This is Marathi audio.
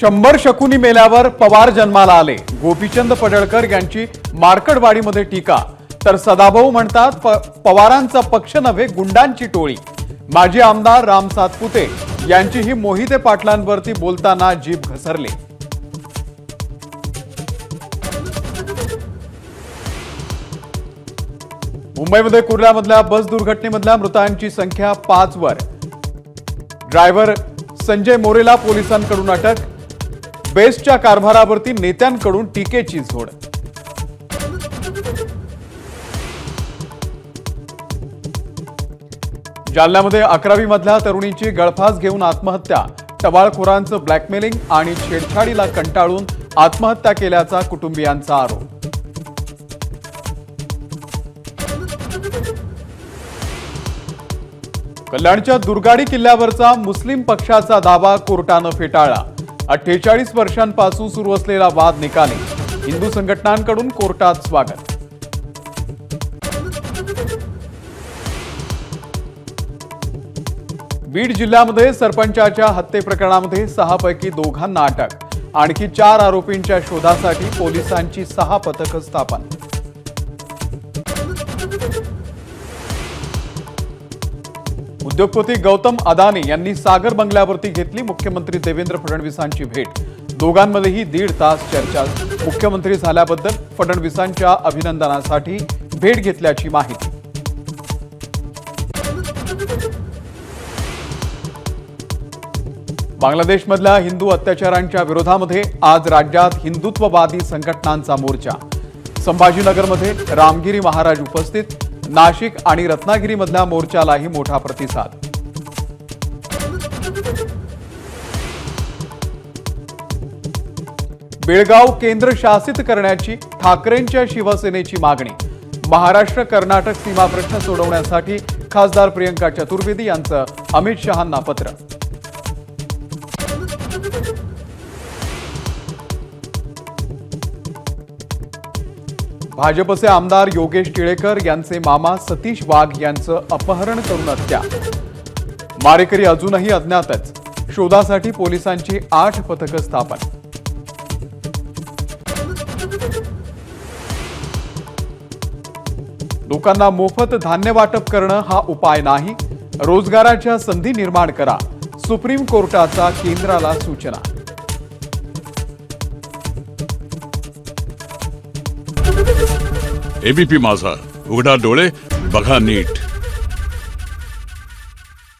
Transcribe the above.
100 शकुनी मेल्यावर पवार जन्माला आले। गोपीचंद पडळकर यांची मार्कडवाडीमध्ये टीका। तर सदाभाऊ म्हणतात पवारांचा पक्ष नव्हे गुंडांची टोळी। माजी आमदार राम सातपुते यांचीही मोहिते पाटलांवरती बोलताना जीभ घसरली। मुंबईमध्ये कुर्ल्यामधल्या बस दुर्घटनेमधल्या मृतांची संख्या 5 वर। ड्रायव्हर संजय मोरेला पोलिसांकडून अटक। बेस्टच्या कारभारावरती नेत्यांकडून टीकेची झोड। जालन्यामध्ये 11वी मधल्या तरुणीची गळफास घेऊन आत्महत्या। टवाळखोरांचं ब्लॅकमेलिंग आणि छेडछाडीला कंटाळून आत्महत्या केल्याचा कुटुंबियांचा आरोप। कल्याणच्या दुर्गाडी किल्ल्यावरचा मुस्लिम पक्षाचा दावा कोर्टानं फेटाळला। 48 वर्षांपासून सुरू असलेला वाद निकाली। हिंदू संघटनांकडून कोर्टात स्वागत। बीड जिल्ह्यामध्ये सरपंचाच्या हत्ये प्रकरणामध्ये 6 पैकी 2 अटक। आणखी 4 आरोपींच्या शोधासाठी पोलिसांची 6 पथकं स्थापन। उद्योगपती गौतम अदानी यांनी सागर बंगल्यावरती घेतली मुख्यमंत्री देवेंद्र फडणवीसांची भेट। दोघांमध्येही 1.5 तास चर्चा। मुख्यमंत्री झाल्याबद्दल फडणवीसांच्या अभिनंदनासाठी भेट घेतल्याची माहिती। बांगलादेशमधल्या हिंदू अत्याचारांच्या विरोधामध्ये आज राज्यात हिंदुत्ववादी संघटनांचा मोर्चा। संभाजीनगरमध्ये रामगिरी महाराज उपस्थित। नाशिक आणि रत्नागिरीमधल्या मोर्चालाही मोठा प्रतिसाद। बेळगाव केंद्रशासित करण्याची ठाकरेंच्या शिवसेनेची मागणी। महाराष्ट्र कर्नाटक सीमा प्रश्न सोडवण्यासाठी खासदार प्रियंका चतुर्वेदी यांचं अमित शहांना पत्र। भाजपचे आमदार योगेश टिळेकर यांचे मामा सतीश वाघ यांचं अपहरण करून हत्या। मारेकरी अजूनही अज्ञातच। शोधासाठी पोलिसांची 8 पथकं स्थापन। लोकांना मोफत धान्य वाटप करणं हा उपाय नाही। रोजगाराच्या संधी निर्माण करा। सुप्रीम कोर्टाचा केंद्राला सूचना। एबीपी माझा, उघडा डोळे बघा नीट।